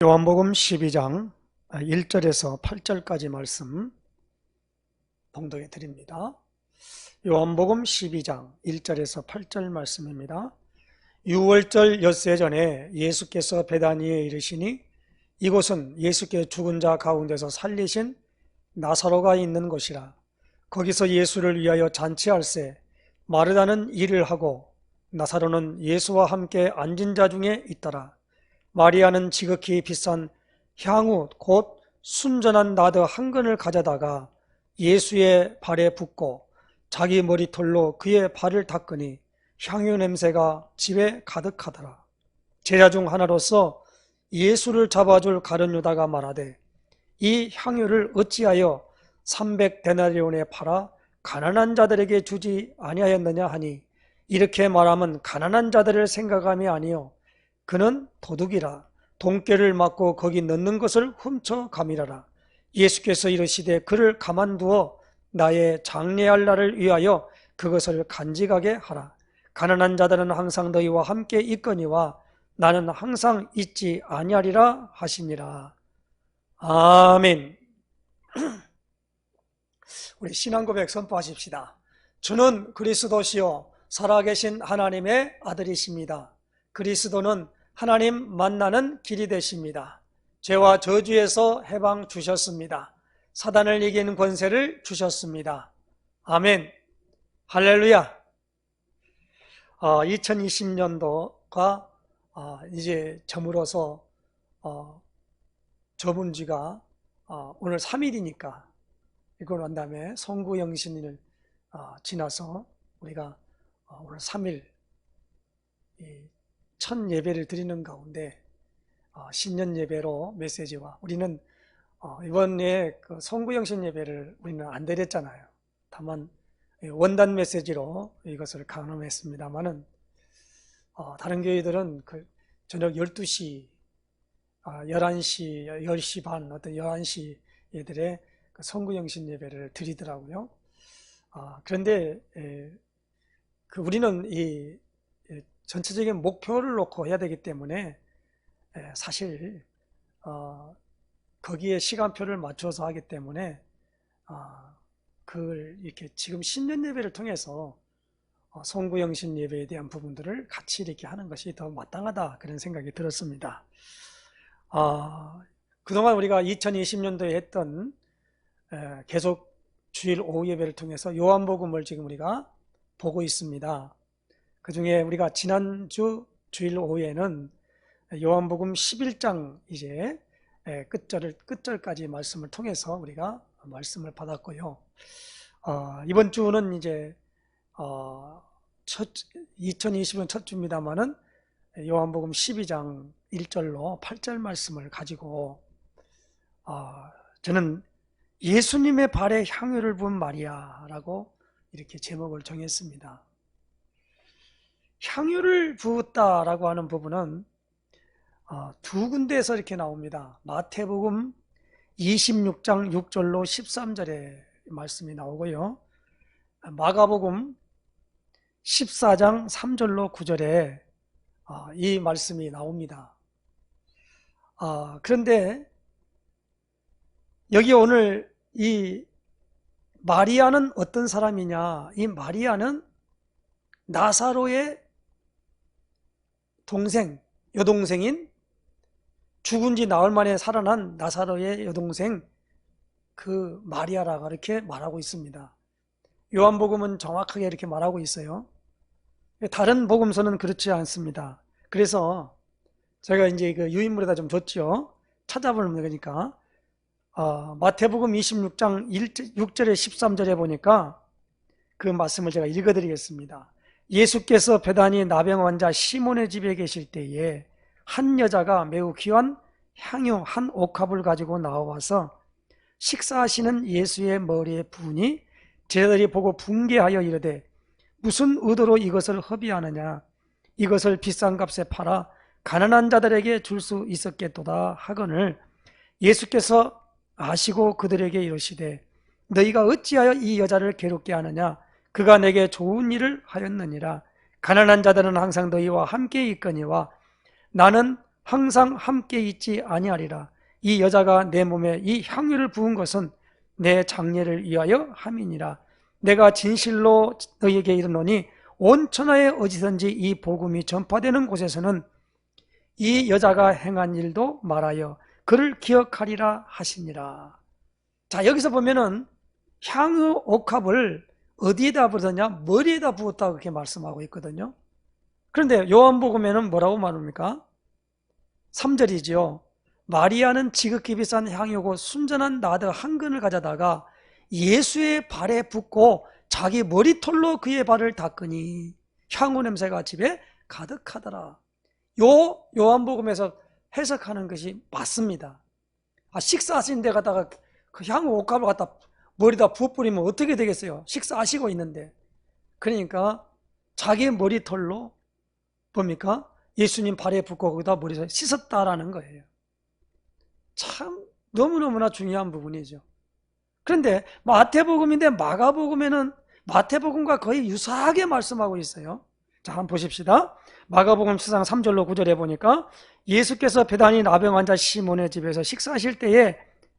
요한복음 12장 1절에서 8절까지 말씀 봉독해 드립니다. 요한복음 12장 1절에서 8절 말씀입니다. 6월절 엿새 전에 예수께서 베다니에 이르시니 이곳은 예수께 죽은 자 가운데서 살리신 나사로가 있는 곳이라. 거기서 예수를 위하여 잔치할세 마르다는 일을 하고 나사로는 예수와 함께 앉은 자 중에 있더라. 마리아는 지극히 비싼 향후 곧 순전한 나드 한 근을 가져다가 예수의 발에 붓고 자기 머리털로 그의 발을 닦으니 향유 냄새가 집에 가득하더라. 제자 중 하나로서 예수를 잡아줄 가룟 유다가 말하되 이 향유를 어찌하여 300데나리온에 팔아 가난한 자들에게 주지 아니하였느냐 하니 이렇게 말하면 가난한 자들을 생각함이 아니요 그는 도둑이라. 돈꾀를 맞고 거기 넣는 것을 훔쳐 가미라라. 예수께서 이르시되 그를 가만두어 나의 장례할 날을 위하여 그것을 간직하게 하라. 가난한 자들은 항상 너희와 함께 있거니와 나는 항상 있지 아니하리라 하시니라. 아멘. 우리 신앙고백 선포하십시다. 주는 그리스도시요 살아계신 하나님의 아들이십니다. 그리스도는 하나님 만나는 길이 되십니다. 죄와 저주에서 해방 주셨습니다. 사단을 이기는 권세를 주셨습니다. 아멘. 할렐루야. 2020년도가 이제 저물어서 접은 지가 오늘 3일이니까 이거 난 다음에 성구영신일 지나서 우리가 오늘 3일 첫 예배를 드리는 가운데 신년 예배로 메시지와 우리는 이번에 그 성구영신 예배를 우리는 안 드렸잖아요. 다만 원단 메시지로 이것을 강론했습니다만은 다른 교회들은 그 저녁 12시, 11시, 10시 반, 어떤 11시 예들의 그 성구영신 예배를 드리더라고요. 그런데 우리는 이 전체적인 목표를 놓고 해야 되기 때문에 사실 거기에 시간표를 맞춰서 하기 때문에 그걸 이렇게 지금 신년 예배를 통해서 성구영신 예배에 대한 부분들을 같이 이렇게 하는 것이 더 마땅하다 그런 생각이 들었습니다. 그동안 우리가 2020년도에 했던 계속 주일 오후 예배를 통해서 요한복음을 지금 우리가 보고 있습니다. 그 중에 우리가 지난주 주일 오후에는 요한복음 11장 이제 끝절까지 말씀을 통해서 우리가 말씀을 받았고요. 이번 주는 이제 2020년 첫 주입니다만은 요한복음 12장 1절로 8절 말씀을 가지고 저는 예수님의 발에 향유를 부은 마리아라고 이렇게 제목을 정했습니다. 향유를 부었다라고 하는 부분은 두 군데에서 이렇게 나옵니다. 마태복음 26장 6절로 13절의 말씀이 나오고요. 마가복음 14장 3절로 9절에 이 말씀이 나옵니다. 그런데 여기 오늘 이 마리아는 어떤 사람이냐? 이 마리아는 나사로의 동생, 여동생인 죽은 지 나흘 만에 살아난 나사로의 여동생 그 마리아라고 이렇게 말하고 있습니다. 요한복음은 정확하게 이렇게 말하고 있어요. 다른 복음서는 그렇지 않습니다. 그래서 제가 이제 그 유인물에다 좀 줬죠. 찾아보면 되니까 마태복음 26장 6절에 13절에 보니까 그 말씀을 제가 읽어드리겠습니다. 예수께서 베다니 나병 환자 시몬의 집에 계실 때에 한 여자가 매우 귀한 향유 한 옥합을 가지고 나와서 식사하시는 예수의 머리에 부으니 제자들이 보고 붕괴하여 이르되 무슨 의도로 이것을 허비하느냐? 이것을 비싼 값에 팔아 가난한 자들에게 줄 수 있었겠도다 하거늘 예수께서 아시고 그들에게 이르시되 너희가 어찌하여 이 여자를 괴롭게 하느냐? 그가 내게 좋은 일을 하였느니라. 가난한 자들은 항상 너희와 함께 있거니와 나는 항상 함께 있지 아니하리라. 이 여자가 내 몸에 이 향유를 부은 것은 내 장례를 위하여 함이니라. 내가 진실로 너희에게 이르노니 온 천하에 어디든지 이 복음이 전파되는 곳에서는 이 여자가 행한 일도 말하여 그를 기억하리라 하시니라. 자, 여기서 보면은 향유 옥합을 어디에다 부었냐? 머리에다 부었다 그렇게 말씀하고 있거든요. 그런데 요한복음에는 뭐라고 말합니까? 3절이지요. 마리아는 지극히 비싼 향유고 순전한 나드 한 근을 가져다가 예수의 발에 붓고 자기 머리털로 그의 발을 닦으니 향후 냄새가 집에 가득하더라. 요한복음에서 해석하는 것이 맞습니다. 식사하신 데 가다가 그 향후 옥합을 갖다 머리다 부어버리면 어떻게 되겠어요? 식사하시고 있는데. 그러니까 자기 머리털로 뭡니까? 예수님 발에 붓고 거기다 머리를 씻었다라는 거예요. 참 너무너무나 중요한 부분이죠. 그런데 마태복음인데 마가복음에는 마태복음과 거의 유사하게 말씀하고 있어요. 자, 한번 보십시다. 마가복음 7장 3절로 9절에 보니까 예수께서 베다니 나병 환자 시몬의 집에서 식사하실 때에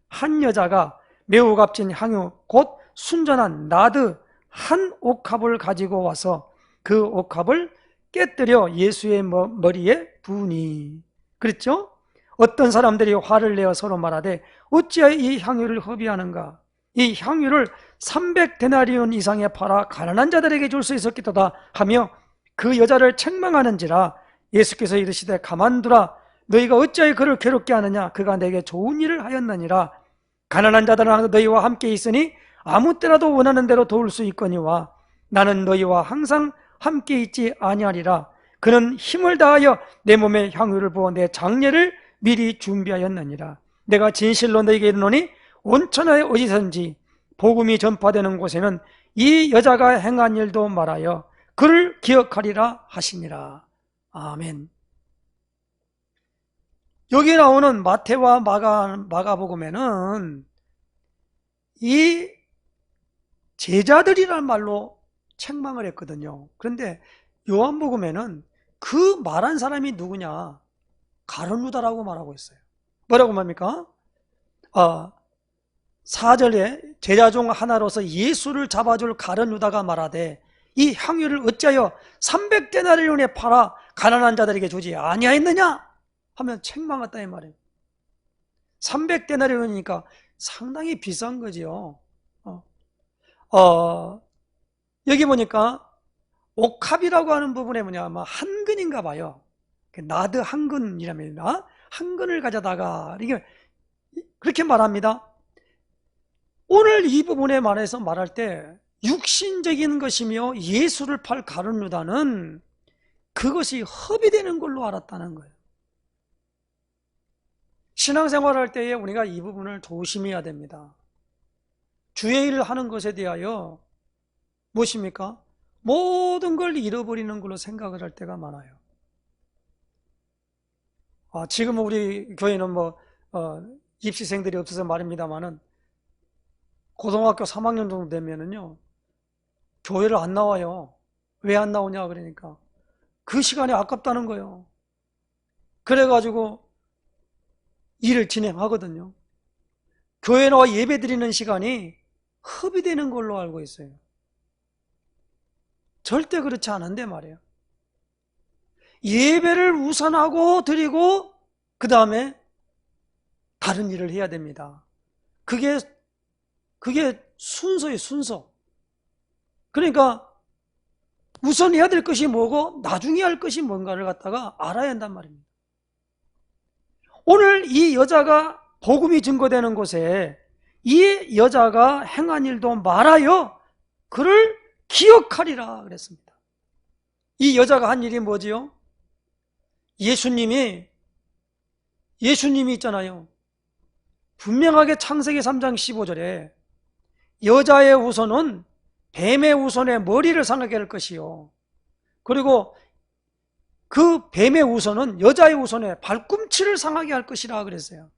한 여자가 매우 값진 향유 곧 순전한 나드 한 옥합을 가지고 와서 그 옥합을 깨뜨려 예수의 머리에 부으니. 그랬죠? 어떤 사람들이 화를 내어 서로 말하되 어찌하여 이 향유를 허비하는가? 이 향유를 300데나리온 이상에 팔아 가난한 자들에게 줄 수 있었겠도다 하며 그 여자를 책망하는지라. 예수께서 이르시되 가만두라. 너희가 어찌하여 그를 괴롭게 하느냐? 그가 내게 좋은 일을 하였느니라. 가난한 자들은 너희와 함께 있으니 아무 때라도 원하는 대로 도울 수 있거니와 나는 너희와 항상 함께 있지 아니하리라. 그는 힘을 다하여 내 몸에 향유를 부어 내 장례를 미리 준비하였느니라. 내가 진실로 너희에게 이르노니 온 천하에 어디든지 복음이 전파되는 곳에는 이 여자가 행한 일도 말하여 그를 기억하리라 하시니라. 아멘. 여기 나오는 마태와 마가복음에는 이 제자들이라는 말로 책망을 했거든요. 그런데 요한복음에는 그 말한 사람이 누구냐? 가룟유다라고 말하고 있어요. 뭐라고 말합니까? 4절에 제자 중 하나로서 예수를 잡아줄 가룟유다가 말하되 이 향유를 어찌하여 300데나리온에 팔아 가난한 자들에게 주지 아니하였느냐? 하면 책망했다 이 말이에요. 300데나리온이니까 상당히 비싼 거지요. 여기 보니까 옥합이라고 하는 부분에 뭐냐 아마 한 근인가 봐요. 나드 한 근이랍니다. 한 근을 가져다가 이게 그렇게 말합니다. 오늘 이 부분에 말해서 말할 때 육신적인 것이며 예수를 팔 가룟유다는 그것이 허비되는 걸로 알았다는 거예요. 신앙생활할 때에 우리가 이 부분을 조심해야 됩니다. 주의 일을 하는 것에 대하여 무엇입니까? 모든 걸 잃어버리는 걸로 생각을 할 때가 많아요. 지금 우리 교회는 입시생들이 없어서 말입니다만은 고등학교 3학년 정도 되면은요 교회를 안 나와요. 왜 안 나오냐 그러니까 그 시간이 아깝다는 거예요. 그래가지고 일을 진행하거든요. 교회 나와 예배 드리는 시간이 허비되는 걸로 알고 있어요. 절대 그렇지 않은데 말이에요. 예배를 우선하고 드리고 그 다음에 다른 일을 해야 됩니다. 그게 순서예요, 순서. 그러니까 우선 해야 될 것이 뭐고 나중에 할 것이 뭔가를 갖다가 알아야 한단 말입니다. 오늘 이 여자가 복음이 증거되는 곳에 이 여자가 행한 일도 말하여 그를 기억하리라 그랬습니다. 이 여자가 한 일이 뭐지요? 예수님이 있잖아요. 분명하게 창세기 3장 15절에 여자의 후손은 뱀의 후손의 머리를 상하게 할 것이요. 그리고 그 뱀의 후손은 여자의 후손의 발꿈치를 상하게 할 것이라 그랬어요.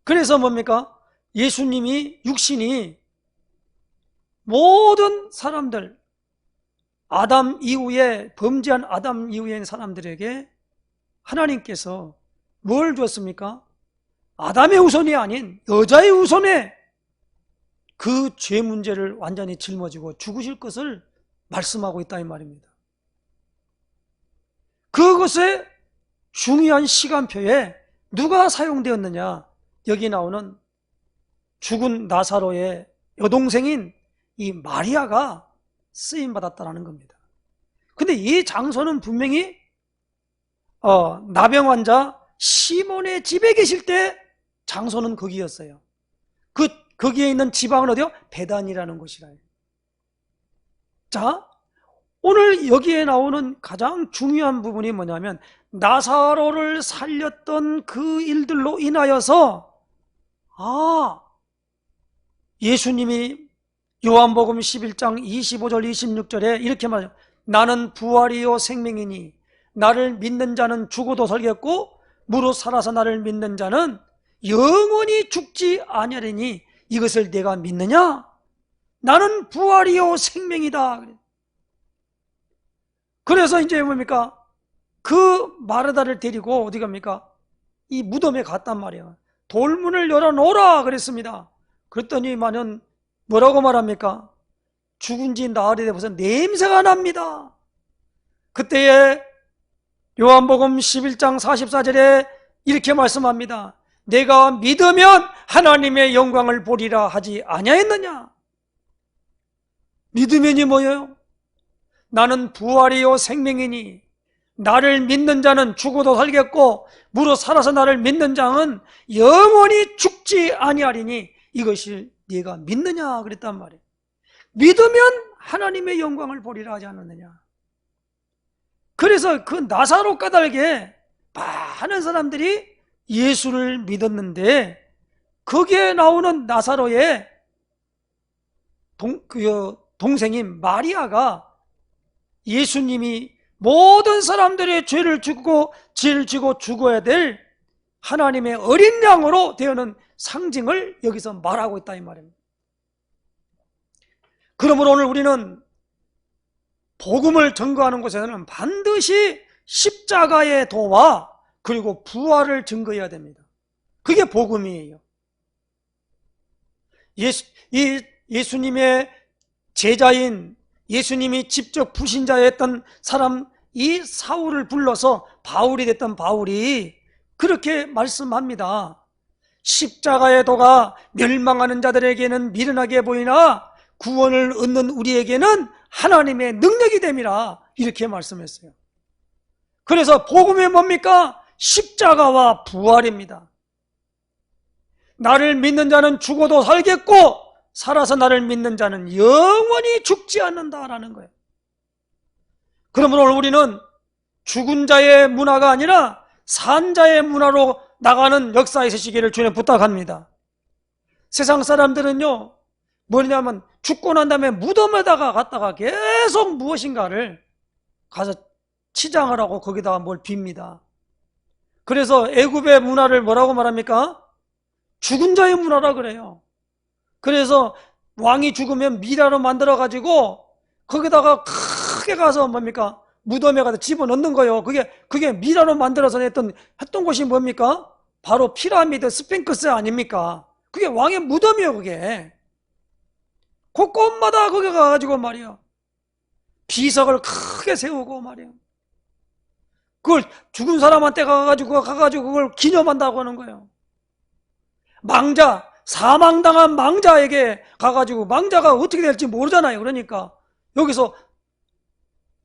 그래서 뭡니까? 예수님이 육신이 모든 사람들, 아담 이후에 범죄한 아담 이후의 사람들에게 하나님께서 뭘 주었습니까? 아담의 후손이 아닌 여자의 후손에 그 죄 문제를 완전히 짊어지고 죽으실 것을 말씀하고 있다 이 말입니다. 그것의 중요한 시간표에 누가 사용되었느냐? 여기 나오는 죽은 나사로의 여동생인 이 마리아가 쓰임받았다는 겁니다. 근데 이 장소는 분명히 나병 환자 시몬의 집에 계실 때 장소는 거기였어요. 거기에 있는 지방은 어디요? 베단이라는 곳이라요. 자, 오늘 여기에 나오는 가장 중요한 부분이 뭐냐면 나사로를 살렸던 그 일들로 인하여서 예수님이 요한복음 11장 25절 26절에 이렇게 말해요. 나는 부활이요 생명이니 나를 믿는 자는 죽어도 살겠고 무릇 살아서 나를 믿는 자는 영원히 죽지 아니하리니 이것을 내가 믿느냐? 나는 부활이요 생명이다. 그래서 이제 뭡니까? 그 마르다를 데리고 어디 갑니까? 이 무덤에 갔단 말이에요. 돌문을 열어놓으라 그랬습니다. 그랬더니만은 뭐라고 말합니까? 죽은 지 나흘이 되어서 냄새가 납니다. 그때에 요한복음 11장 44절에 이렇게 말씀합니다. 내가 믿으면 하나님의 영광을 보리라 하지 아니하였느냐? 믿으면이 뭐예요? 나는 부활이요 생명이니 나를 믿는 자는 죽어도 살겠고 무릇 살아서 나를 믿는 자는 영원히 죽지 아니하리니 이것이 네가 믿느냐 그랬단 말이에요. 믿으면 하나님의 영광을 보리라 하지 않았느냐. 그래서 그 나사로 까닭에 많은 사람들이 예수를 믿었는데 거기에 나오는 나사로의 동생인 마리아가 예수님이 모든 사람들의 죄를 지고 죽어야 될 하나님의 어린 양으로 되어는 상징을 여기서 말하고 있다 이 말입니다. 그러므로 오늘 우리는 복음을 증거하는 곳에서는 반드시 십자가의 도와 그리고 부활을 증거해야 됩니다. 그게 복음이에요. 예수님의 제자인 예수님이 직접 부신자였던 사람 이 사울을 불러서 바울이 됐던 바울이 그렇게 말씀합니다. 십자가의 도가 멸망하는 자들에게는 미련하게 보이나 구원을 얻는 우리에게는 하나님의 능력이 됨이라 이렇게 말씀했어요. 그래서 복음이 뭡니까? 십자가와 부활입니다. 나를 믿는 자는 죽어도 살겠고 살아서 나를 믿는 자는 영원히 죽지 않는다라는 거예요. 그러므로 우리는 죽은 자의 문화가 아니라 산 자의 문화로 나가는 역사에 있으시기를 주님 부탁합니다. 세상 사람들은요 뭐냐면 죽고 난 다음에 무덤에다가 갔다가 계속 무엇인가를 가서 치장을 하고 거기다가 뭘 빕니다. 그래서 애굽의 문화를 뭐라고 말합니까? 죽은 자의 문화라 그래요. 그래서 왕이 죽으면 미라로 만들어 가지고 거기다가 크게 가서 뭡니까? 무덤에 가서 집어넣는 거예요. 그게 미라로 만들어서 했던 곳이 뭡니까? 바로 피라미드 스핑크스 아닙니까? 그게 왕의 무덤이에요. 그게 곳곳마다 거기 가가지고 말이에요 비석을 크게 세우고 말이에요 그걸 죽은 사람한테 가가지고 그걸 기념한다고 하는 거예요. 사망당한 망자에게 가가지고 망자가 어떻게 될지 모르잖아요. 그러니까 여기서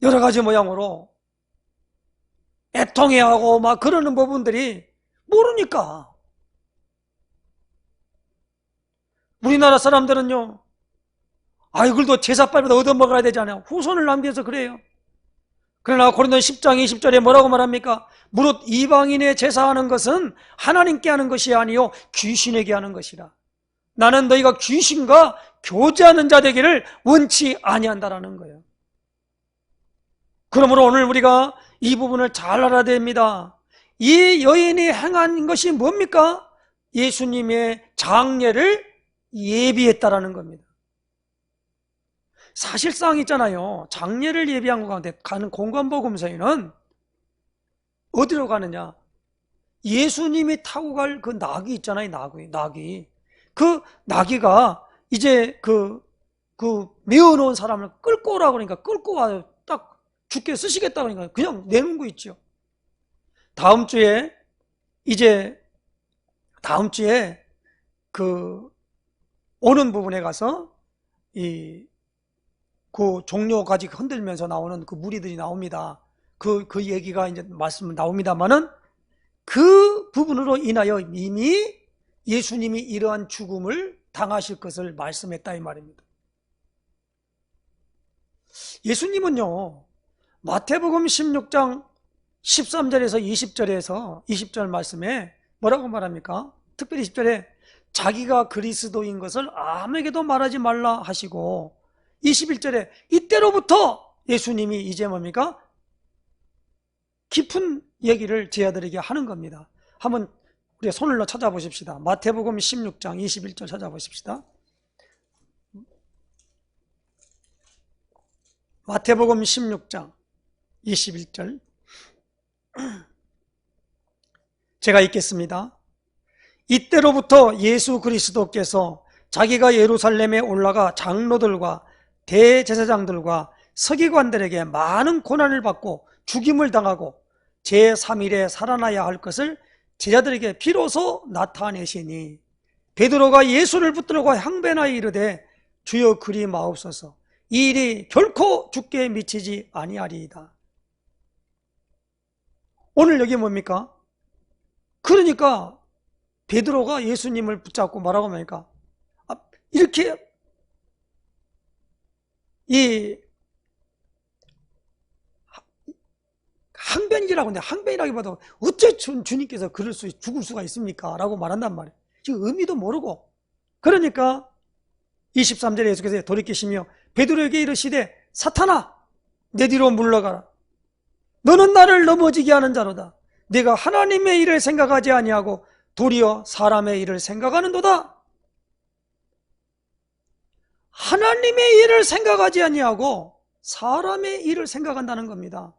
여러 가지 모양으로 애통해하고 막 그러는 부분들이 모르니까. 우리나라 사람들은요 그래도 제사빨부터 얻어먹어야 되잖아요. 후손을 남겨서 그래요. 그러나 고린도 10장 20절에 뭐라고 말합니까? 무릇 이방인의 제사하는 것은 하나님께 하는 것이 아니요 귀신에게 하는 것이라. 나는 너희가 귀신과 교제하는 자 되기를 원치 아니한다라는 거예요. 그러므로 오늘 우리가 이 부분을 잘 알아야 됩니다. 이 여인이 행한 것이 뭡니까? 예수님의 장례를 예비했다라는 겁니다. 사실상 있잖아요. 장례를 예비한 것 가운데 가는 공관복음서에는 어디로 가느냐? 예수님이 타고 갈 그 나귀 있잖아요. 나귀. 그 나귀가 이제 그 메어놓은 사람을 끌고 오라 그러니까 끌고 와요. 딱 죽게 쓰시겠다 그러니까 그냥 내놓은 거 있죠. 다음 주에 그 오는 부분에 가서 그 종려가지 흔들면서 나오는 그 무리들이 나옵니다. 그 얘기가 이제 말씀 나옵니다만은 그 부분으로 인하여 이미 예수님이 이러한 죽음을 당하실 것을 말씀했다 이 말입니다. 예수님은요, 마태복음 16장 13절에서 20절 말씀에 뭐라고 말합니까? 특별히 10절에 자기가 그리스도인 것을 아무에게도 말하지 말라 하시고, 21절에 이때로부터 예수님이 이제 뭡니까? 깊은 얘기를 제 아들에게 하는 겁니다. 한번 우리 손을로 찾아보십시다. 마태복음 16장 21절 찾아보십시다. 마태복음 16장 21절 제가 읽겠습니다. 이때로부터 예수 그리스도께서 자기가 예루살렘에 올라가 장로들과 대제사장들과 서기관들에게 많은 고난을 받고 죽임을 당하고 제3일에 살아나야 할 것을 제자들에게 비로소 나타내시니 베드로가 예수를 붙들고 향배하여 이르되 주여 그리 마옵소서 이 일이 결코 죽게 미치지 아니하리이다. 오늘 여기 뭡니까? 그러니까 베드로가 예수님을 붙잡고 뭐라고 합니까? 이렇게 이 항변이라고 하는데 항변이라기보다 어째 주님께서 죽을 수가 있습니까? 라고 말한단 말이에요. 지금 의미도 모르고. 그러니까 23절에 예수께서 돌이키시며 베드로에게 이르시되 사탄아 내 뒤로 물러가라. 너는 나를 넘어지게 하는 자로다. 네가 하나님의 일을 생각하지 아니하고 도리어 사람의 일을 생각하는도다. 하나님의 일을 생각하지 아니하고 사람의 일을 생각한다는 겁니다.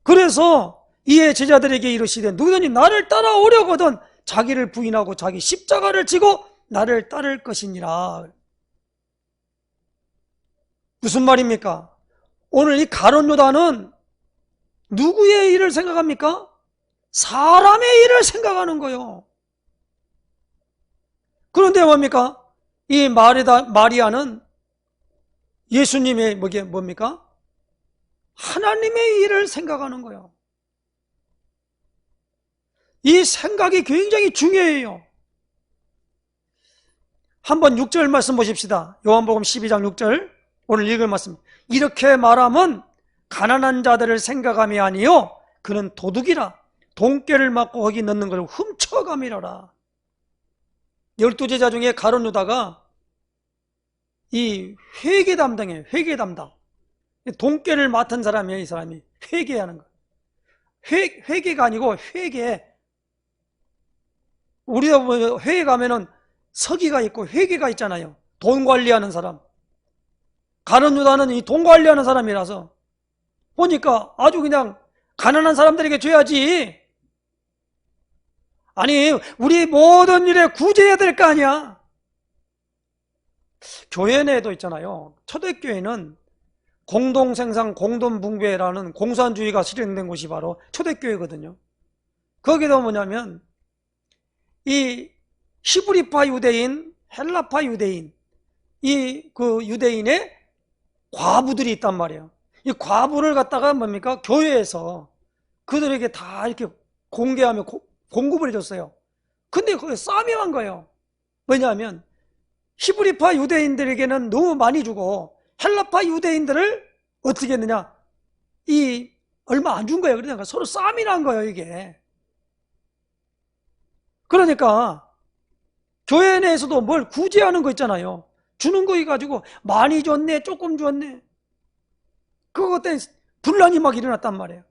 그래서 이에 제자들에게 이르시되 누구든지 나를 따라오려거든 자기를 부인하고 자기 십자가를 지고 나를 따를 것이니라. 무슨 말입니까? 오늘 이 가룟 유다는 누구의 일을 생각합니까? 사람의 일을 생각하는 거예요. 그런데 뭡니까? 이 마리아는 예수님의 뭡니까? 하나님의 일을 생각하는 거예요. 이 생각이 굉장히 중요해요. 한번 6절 말씀 보십시다. 요한복음 12장 6절 오늘 읽을 말씀. 이렇게 말하면 가난한 자들을 생각함이 아니요 그는 도둑이라 돈깨를 맞고 거기 넣는 걸 훔쳐감이라라. 12제자 중에 가룟 유다가 이 회계 담당이에요. 회계 담당. 돈깨를 맡은 사람이에요. 이 사람이 회계하는 거. 회계가 아니고 회계. 우리가 회계 가면은 서기가 있고 회계가 있잖아요. 돈 관리하는 사람. 가룟 유다는 이 돈 관리하는 사람이라서 보니까 아주 그냥 가난한 사람들에게 줘야지. 아니 우리 모든 일에 구제해야 될 거 아니야. 교회 내에도 있잖아요. 초대교회는 공동생산, 공동분배라는 공산주의가 실현된 곳이 바로 초대교회거든요. 거기도 뭐냐면 이 히브리파 유대인, 헬라파 유대인, 그 유대인의 과부들이 있단 말이에요. 이 과부를 갖다가 뭡니까? 교회에서 그들에게 다 이렇게 공개하며 공급을 해줬어요. 근데 그게 싸움이 난 거예요. 왜냐하면 히브리파 유대인들에게는 너무 많이 주고 헬라파 유대인들을 어떻게 했느냐? 얼마 안 준 거예요. 그러니까 서로 싸움이 난 거예요, 이게. 그러니까 교회 내에서도 뭘 구제하는 거 있잖아요. 주는 거 가지고 많이 줬네, 조금 줬네. 그것 때문에 분란이 막 일어났단 말이에요.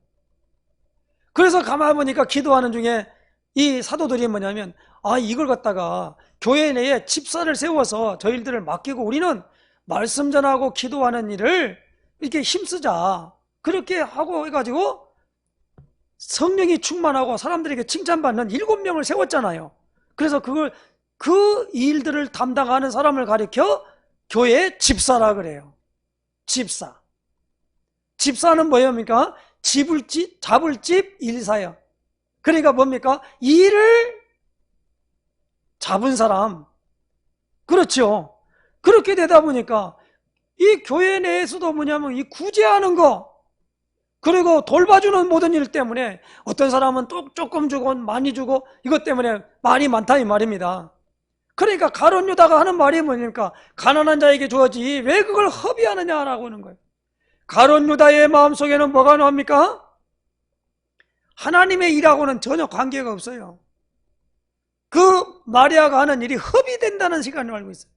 그래서 가만히 보니까 기도하는 중에 이 사도들이 뭐냐면 이걸 갖다가 교회 내에 집사를 세워서 저희들을 맡기고 우리는 말씀 전하고 기도하는 일을 이렇게 힘쓰자. 그렇게 하고 해가지고 성령이 충만하고 사람들에게 칭찬받는 7명을 세웠잖아요. 그래서 그 일들을 담당하는 사람을 가리켜 교회 집사라 그래요. 집사. 집사는 뭐입니까? 잡을 집 일사요. 그러니까 뭡니까? 일을 잡은 사람. 그렇죠. 그렇게 되다 보니까 이 교회 내에서도 뭐냐면 이 구제하는 거, 그리고 돌봐주는 모든 일 때문에 어떤 사람은 또 조금 주고 많이 주고 이것 때문에 말이 많다 이 말입니다. 그러니까 가룟 유다가 하는 말이 뭐니까 가난한 자에게 줘야지 왜 그걸 허비하느냐라고 하는 거예요. 가룟 유다의 마음속에는 뭐가 나옵니까? 하나님의 일하고는 전혀 관계가 없어요. 그 마리아가 하는 일이 허비된다는 시간을 알고 있어요.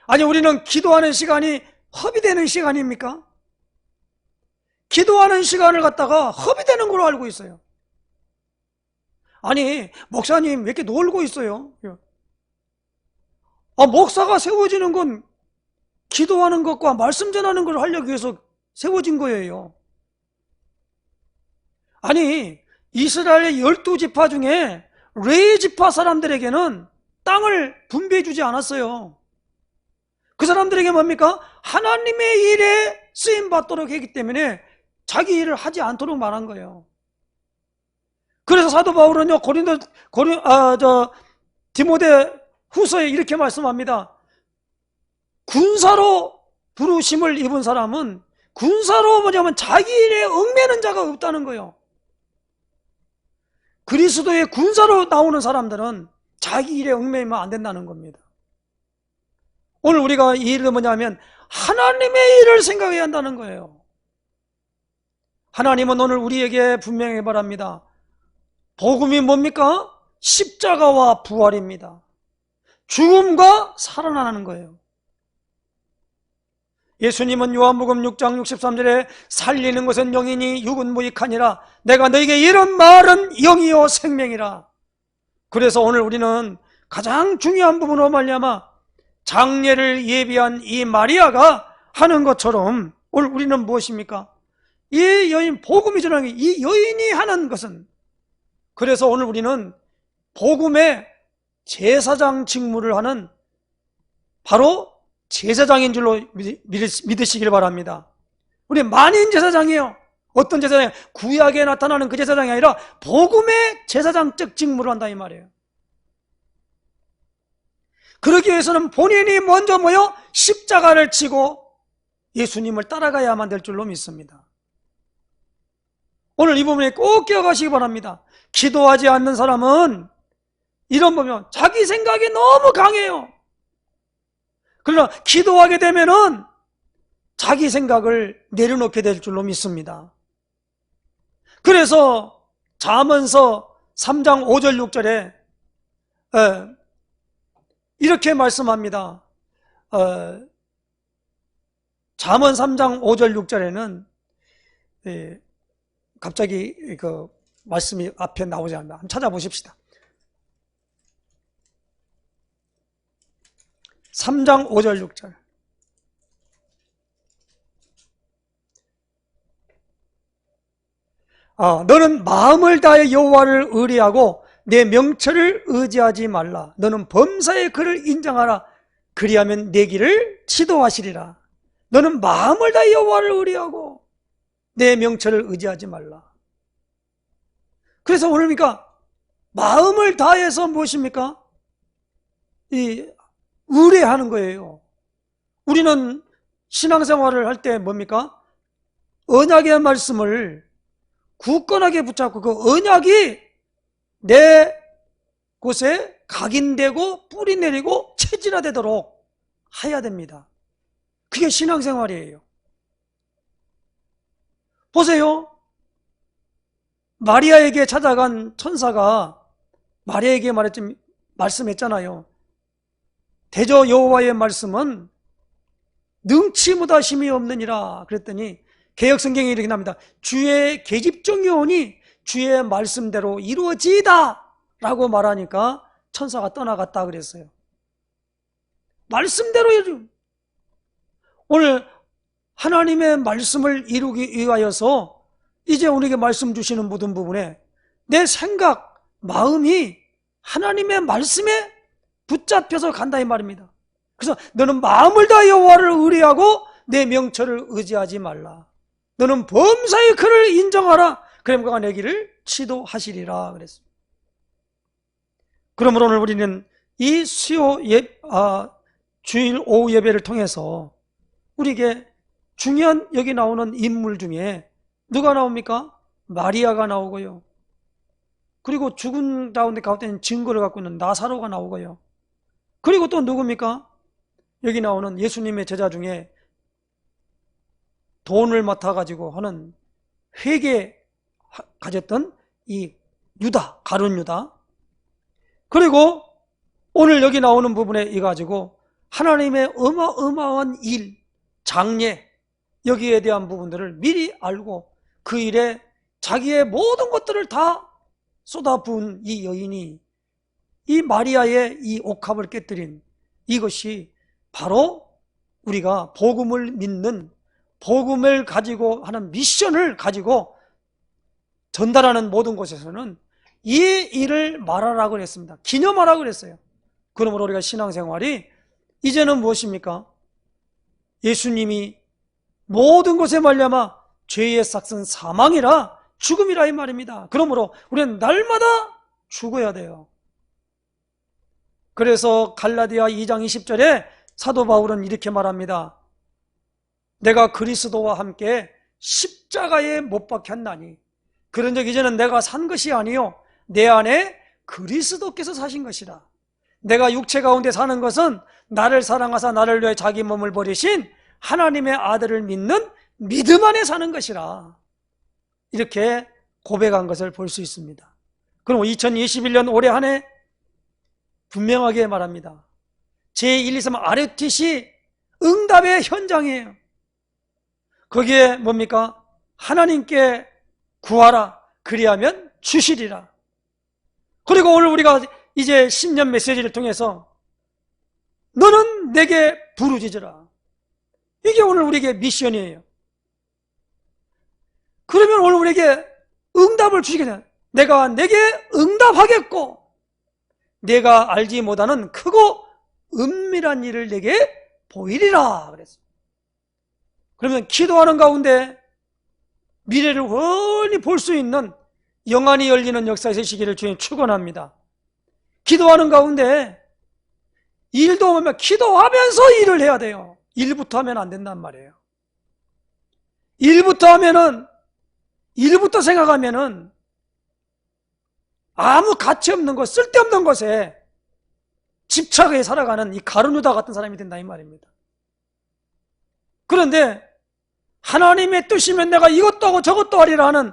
아니, 우리는 기도하는 시간이 허비되는 시간입니까? 기도하는 시간을 갖다가 허비되는 걸로 알고 있어요. 아니, 목사님 왜 이렇게 놀고 있어요? 목사가 세워지는 건 기도하는 것과 말씀 전하는 걸 하려고 해서 세워진 거예요. 아니, 이스라엘의 12지파 중에 레위 지파 사람들에게는 땅을 분배해 주지 않았어요. 그 사람들에게 뭡니까? 하나님의 일에 쓰임 받도록 했기 때문에 자기 일을 하지 않도록 말한 거예요. 그래서 사도 바울은요, 디모데 후서에 이렇게 말씀합니다. 군사로 부르심을 입은 사람은 군사로 뭐냐면 자기 일에 얽매는 자가 없다는 거예요. 그리스도의 군사로 나오는 사람들은 자기 일에 얽매이면 안 된다는 겁니다. 오늘 우리가 이 일은 뭐냐면 하나님의 일을 생각해야 한다는 거예요. 하나님은 오늘 우리에게 분명히 말합니다. 복음이 뭡니까? 십자가와 부활입니다. 죽음과 살아나는 거예요. 예수님은 요한복음 6장 63절에 살리는 것은 영이니 육은 무익하니라. 내가 너에게 이런 말은 영이요 생명이라. 그래서 오늘 우리는 가장 중요한 부분으로 말미암아 장례를 예비한 이 마리아가 하는 것처럼 오늘 우리는 무엇입니까? 이 여인, 복음이 전하는 이 여인이 하는 것은, 그래서 오늘 우리는 복음의 제사장 직무를 하는 바로 제사장인 줄로 믿으시길 바랍니다. 우리 만인 제사장이에요. 어떤 제사장이에요? 구약에 나타나는 그 제사장이 아니라 복음의 제사장적 직무를 한다 이 말이에요. 그러기 위해서는 본인이 먼저 십자가를 치고 예수님을 따라가야만 될 줄로 믿습니다. 오늘 이 부분에 꼭 기억하시기 바랍니다. 기도하지 않는 사람은 이런 보면 자기 생각이 너무 강해요. 그러나 기도하게 되면은 자기 생각을 내려놓게 될 줄로 믿습니다. 그래서 잠언서 3장 5절 6절에 이렇게 말씀합니다. 잠언 3장 5절 6절에는 갑자기 그 말씀이 앞에 나오지 않나. 한번 찾아보십시다. 3장 5절 6절. 너는 마음을 다해 여호와를 의뢰하고 내 명철을 의지하지 말라. 너는 범사의 그를 인정하라. 그리하면 내 길을 지도하시리라. 너는 마음을 다해 여호와를 의뢰하고 내 명철을 의지하지 말라. 그래서 오늘 그러니까 마음을 다해서 무엇입니까? 의뢰하는 거예요. 우리는 신앙생활을 할 때 뭡니까? 언약의 말씀을 굳건하게 붙잡고 그 언약이 내 곳에 각인되고 뿌리 내리고 체질화되도록 해야 됩니다. 그게 신앙생활이에요. 보세요. 마리아에게 찾아간 천사가 마리아에게 말씀했잖아요. 대저 여호와의 말씀은 능치무다 심이 없느니라 그랬더니 개역성경에 이렇게 나옵니다. 주의 계집종이 오니 주의 말씀대로 이루어지이다 라고 말하니까 천사가 떠나갔다 그랬어요. 말씀대로 오늘 하나님의 말씀을 이루기 위하여서 이제 우리에게 말씀 주시는 모든 부분에 내 생각, 마음이 하나님의 말씀에 붙잡혀서 간다 이 말입니다. 그래서 너는 마음을 다하여 여호와를 의뢰하고 내 명철을 의지하지 말라. 너는 범사의 그를 인정하라. 그럼 그가 내 길을 지도하시리라 그랬습니다. 그러므로 오늘 우리는 이 주일 오후 예배를 통해서 우리에게 중요한 여기 나오는 인물 중에 누가 나옵니까? 마리아가 나오고요. 그리고 죽은 가운데 증거를 갖고 있는 나사로가 나오고요. 그리고 또 누굽니까? 여기 나오는 예수님의 제자 중에 돈을 맡아가지고 하는 회계 가졌던 이 유다, 가룟 유다. 그리고 오늘 여기 나오는 부분에 이가지고 하나님의 어마어마한 일, 장례, 여기에 대한 부분들을 미리 알고 그 일에 자기의 모든 것들을 다 쏟아부은 이 여인이 이 마리아의 이 옥합을 깨뜨린 이것이 바로 우리가 복음을 믿는, 복음을 가지고 하는 미션을 가지고 전달하는 모든 곳에서는 이 일을 말하라고 그랬습니다. 기념하라고 그랬어요. 그러므로 우리가 신앙생활이 이제는 무엇입니까? 예수님이 모든 것에 말미암아 죄의 삭은 사망이라, 죽음이라 이 말입니다. 그러므로 우리는 날마다 죽어야 돼요. 그래서 갈라디아 2장 20절에 사도 바울은 이렇게 말합니다. 내가 그리스도와 함께 십자가에 못 박혔나니 그런즉 이제는 내가 산 것이 아니요 내 안에 그리스도께서 사신 것이라. 내가 육체 가운데 사는 것은 나를 사랑하사 나를 위해 자기 몸을 버리신 하나님의 아들을 믿는 믿음 안에 사는 것이라. 이렇게 고백한 것을 볼 수 있습니다. 그럼 2021년 올해 한 해 분명하게 말합니다. 제1, 2, 3 RUTC 응답의 현장이에요. 거기에 뭡니까? 하나님께 구하라. 그리하면 주시리라. 그리고 오늘 우리가 이제 10년 메시지를 통해서 너는 내게 부르짖으라. 이게 오늘 우리에게 미션이에요. 그러면 오늘 우리에게 응답을 주시게 돼. 내가 내게 응답하겠고 내가 알지 못하는 크고 은밀한 일을 내게 보이리라 그랬어요. 그러면 기도하는 가운데 미래를 훤히 볼 수 있는 영안이 열리는 역사의 세시기를 주님 축원합니다. 기도하는 가운데 일도 하면 기도하면서 일을 해야 돼요. 일부터 하면 안 된단 말이에요. 일부터 생각하면은 아무 가치 없는 것, 쓸데없는 것에 집착해 살아가는 이 가룟 유다 같은 사람이 된다 이 말입니다. 그런데 하나님의 뜻이면 내가 이것도 하고 저것도 하리라 하는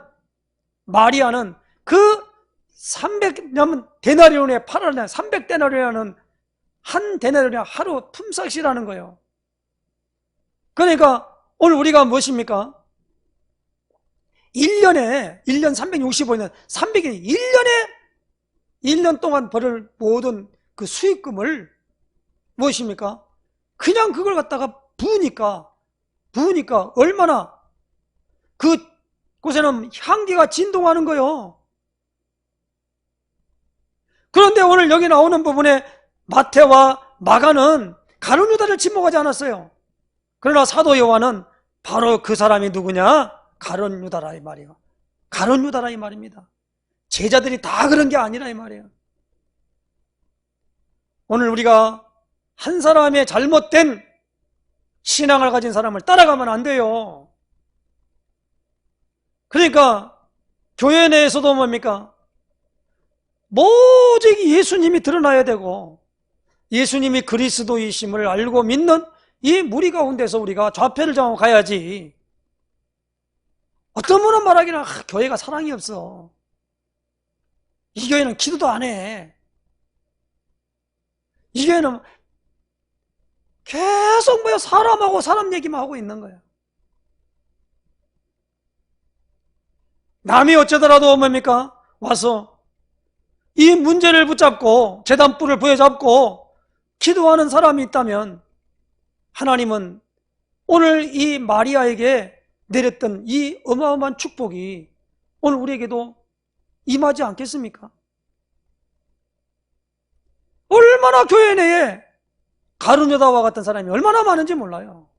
마리아는 그 300데나리온에 팔아내 300데나리온은 한 데나리온이 하루 품삯이라는 거예요. 그러니까 오늘 우리가 무엇입니까? 1년 365년 300일 1년 동안 벌을 모든 그 수익금을 무엇입니까? 그냥 그걸 갖다가 부으니까 얼마나 그 곳에는 향기가 진동하는 거요. 그런데 오늘 여기 나오는 부분에 마태와 마가는 가룟 유다를 지목하지 않았어요. 그러나 사도 요한은 바로 그 사람이 누구냐? 가룟 유다라 이 말이에요. 가룟 유다라 이 말입니다. 제자들이 다 그런 게 아니라 이 말이에요. 오늘 우리가 한 사람의 잘못된 신앙을 가진 사람을 따라가면 안 돼요. 그러니까 교회 내에서도 뭡니까? 오직 예수님이 드러나야 되고 예수님이 그리스도이심을 알고 믿는 이 무리 가운데서 우리가 좌표를 정하고 가야지. 어떤 분은 말하기는 교회가 사랑이 없어. 이 교회는 기도도 안 해. 이 교회는 계속 사람하고 사람 얘기만 하고 있는 거예요. 남이 어쩌더라도 뭡니까? 와서 이 문제를 붙잡고 제단불을 부여잡고 기도하는 사람이 있다면 하나님은 오늘 이 마리아에게 내렸던 이 어마어마한 축복이 오늘 우리에게도 임하지 않겠습니까? 얼마나 교회 내에 가룟유다와 같은 사람이 얼마나 많은지 몰라요.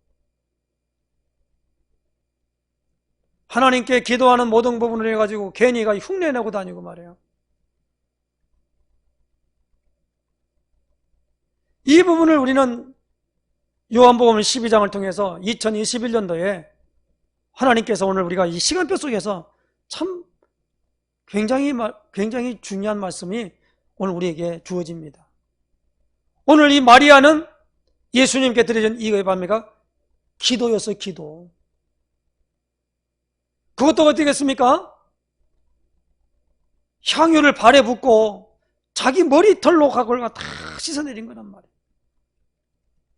하나님께 기도하는 모든 부분을 해가지고 괜히 흉내내고 다니고 말이에요. 이 부분을 우리는 요한복음 12장을 통해서 2021년도에 하나님께서 오늘 우리가 이 시간표 속에서 참 굉장히 중요한 말씀이 오늘 우리에게 주어집니다. 오늘 이 마리아는 예수님께 드려진 이거의 밤이가 기도였어요. 기도. 그것도 어떻겠습니까? 향유를 발에 붓고 자기 머리털로 그걸 다 씻어내린 거란 말이에요.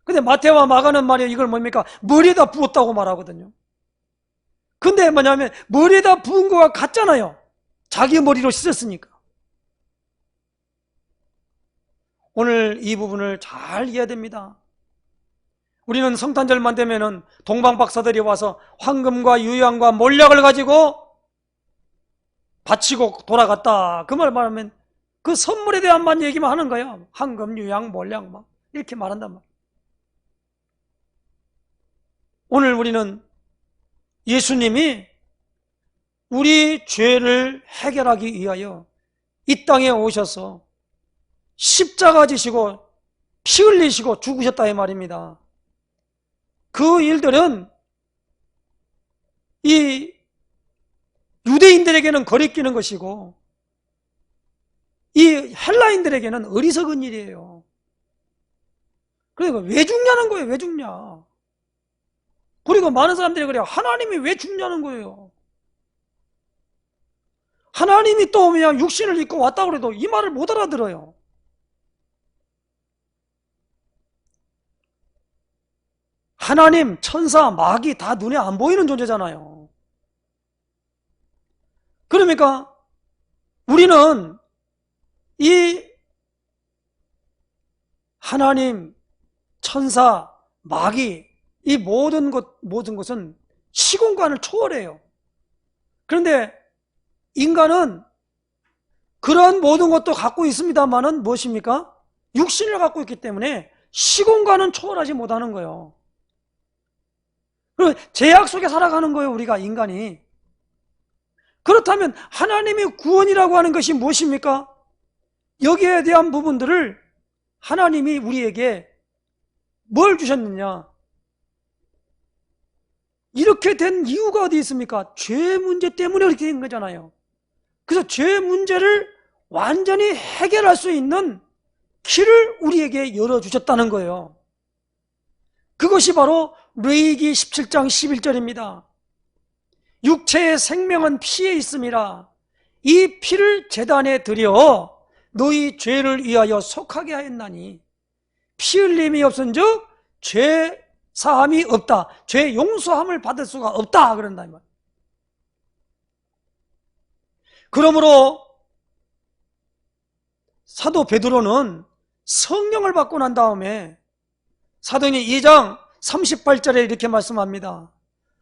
근데 마태와 마가는 말이에요. 이걸 뭡니까? 머리에다 부었다고 말하거든요. 근데 뭐냐면 머리에다 부은 거가 같잖아요. 자기 머리로 씻었으니까. 오늘 이 부분을 잘 이해해야 됩니다. 우리는 성탄절만 되면은 동방 박사들이 와서 황금과 유향과 몰약을 가지고 바치고 돌아갔다. 그 말 말하면 그 선물에 대한만 얘기만 하는 거예요. 황금, 유향, 몰약 막 이렇게 말한단 말이에요. 오늘 우리는 예수님이 우리 죄를 해결하기 위하여 이 땅에 오셔서 십자가 지시고 피 흘리시고 죽으셨다 이 말입니다. 그 일들은 이 유대인들에게는 거리끼는 것이고 이 헬라인들에게는 어리석은 일이에요. 그러니까 왜 죽냐는 거예요. 왜 죽냐. 그리고 많은 사람들이 그래요. 하나님이 왜 죽냐는 거예요. 하나님이 또 그냥 육신을 입고 왔다고 그래도 이 말을 못 알아들어요. 하나님, 천사, 마귀 다 눈에 안 보이는 존재잖아요. 그러니까 우리는 이 하나님, 천사, 마귀 이 모든 것은 시공간을 초월해요. 그런데 인간은 그런 모든 것도 갖고 있습니다만은 무엇입니까? 육신을 갖고 있기 때문에 시공간은 초월하지 못하는 거예요. 그리고 제약 속에 살아가는 거예요, 우리가 인간이. 그렇다면 하나님의 구원이라고 하는 것이 무엇입니까? 여기에 대한 부분들을 하나님이 우리에게 뭘 주셨느냐? 이렇게 된 이유가 어디 있습니까? 죄 문제 때문에 이렇게 된 거잖아요. 그래서 죄 문제를 완전히 해결할 수 있는 길을 우리에게 열어주셨다는 거예요. 그것이 바로 레위기 17장 11절입니다. 육체의 생명은 피에 있음이라. 이 피를 제단에 드려 너희 죄를 위하여 속하게 하였나니 피 흘림이 없은즉 죄 사함이 없다. 죄 용서함을 받을 수가 없다. 그런다. 그러므로 사도 베드로는 성령을 받고 난 다음에 사도행전 2장 38절에 이렇게 말씀합니다.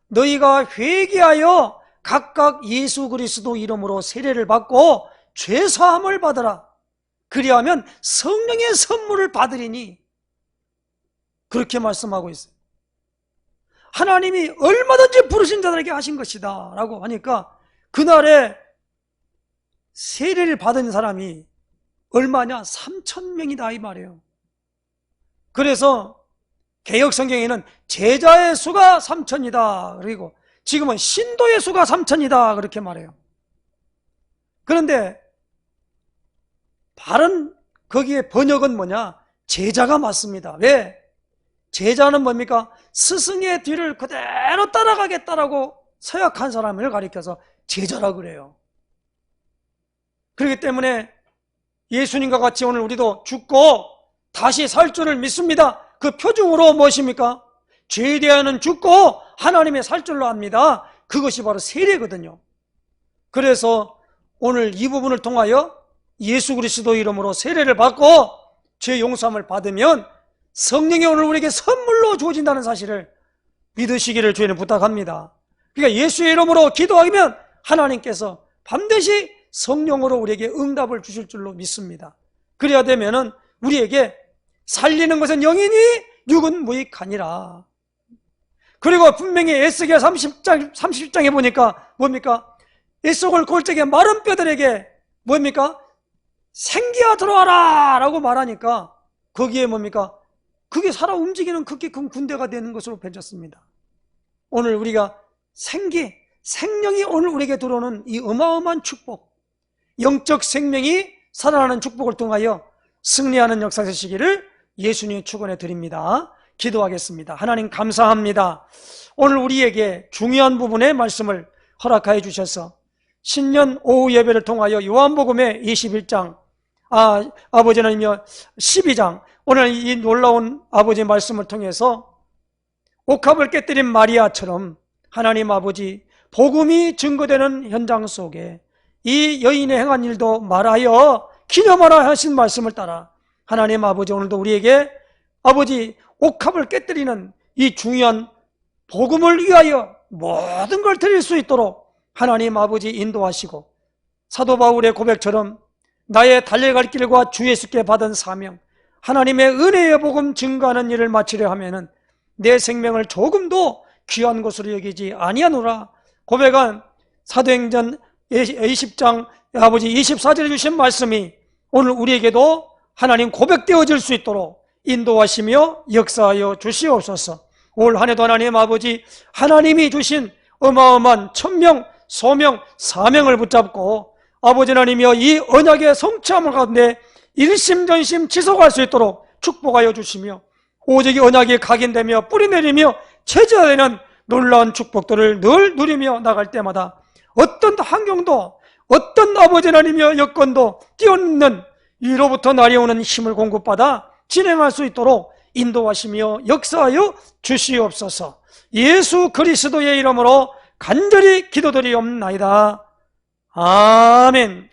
너희가 회개하여 각각 예수 그리스도 이름으로 세례를 받고 죄 사함을 받으라. 그리하면 성령의 선물을 받으리니 그렇게 말씀하고 있어요. 하나님이 얼마든지 부르신 자들에게 하신 것이다 라고 하니까 그날에 세례를 받은 사람이 얼마냐? 3,000명이다 이 말이에요. 그래서 개역성경에는 제자의 수가 3,000이다 그리고 지금은 신도의 수가 3,000이다 그렇게 말해요. 그런데 바른 거기에 번역은 뭐냐? 제자가 맞습니다. 왜? 제자는 뭡니까? 스승의 뒤를 그대로 따라가겠다라고 서약한 사람을 가리켜서 제자라 그래요. 그렇기 때문에 예수님과 같이 오늘 우리도 죽고 다시 살 줄을 믿습니다. 그 표징으로 무엇입니까? 죄에 대하여는 죽고 하나님의 살 줄로 압니다. 그것이 바로 세례거든요. 그래서 오늘 이 부분을 통하여 예수 그리스도 이름으로 세례를 받고 죄 용서함을 받으면 성령이 오늘 우리에게 선물로 주어진다는 사실을 믿으시기를 주님은 부탁합니다. 그러니까 예수의 이름으로 기도하면 하나님께서 반드시 성령으로 우리에게 응답을 주실 줄로 믿습니다. 그래야 되면은 우리에게 살리는 것은 영이니 육은 무익하니라. 그리고 분명히 에스겔 30장에 보니까 뭡니까? 뱃속을 골짜기에 마른 뼈들에게 뭡니까? 생기야 들어와라 라고 말하니까 거기에 뭡니까? 그게 살아 움직이는 그렇게 큰 군대가 되는 것으로 펼쳤습니다. 오늘 우리가 생명이 오늘 우리에게 들어오는 이 어마어마한 축복, 영적 생명이 살아나는 축복을 통하여 승리하는 역사 되시기를 예수님의 축원해 드립니다. 기도하겠습니다. 하나님 감사합니다. 오늘 우리에게 중요한 부분의 말씀을 허락하여 주셔서 신년 오후 예배를 통하여 요한복음의 21장, 아버지 하나님이여 12장, 오늘 이 놀라운 아버지의 말씀을 통해서 옥합을 깨뜨린 마리아처럼 하나님 아버지 복음이 증거되는 현장 속에 이 여인의 행한 일도 말하여 기념하라 하신 말씀을 따라 하나님 아버지 오늘도 우리에게 아버지 옥합을 깨뜨리는 이 중요한 복음을 위하여 모든 걸 드릴 수 있도록 하나님 아버지 인도하시고 사도 바울의 고백처럼 나의 달려갈 길과 주 예수께 받은 사명, 하나님의 은혜의 복음 증거하는 일을 마치려 하면은 내 생명을 조금도 귀한 것으로 여기지 아니하노라 고백한 사도행전 20장 아버지 24절에 주신 말씀이 오늘 우리에게도 하나님 고백되어질 수 있도록 인도하시며 역사하여 주시옵소서. 올 한해도 하나님 아버지 하나님이 주신 어마어마한 천명, 소명, 사명을 붙잡고 아버지 하나님이여 이 언약의 성취함을 가운데 일심전심 지속할 수 있도록 축복하여 주시며 오직 이 언약이 각인되며 뿌리내리며 체제되는 놀라운 축복들을 늘 누리며 나갈 때마다 어떤 환경도 어떤 아버지 하나님이여 여건도 뛰어넘는 위로부터 날아오는 힘을 공급받아 진행할 수 있도록 인도하시며 역사하여 주시옵소서. 예수 그리스도의 이름으로 간절히 기도드리옵나이다. 아멘.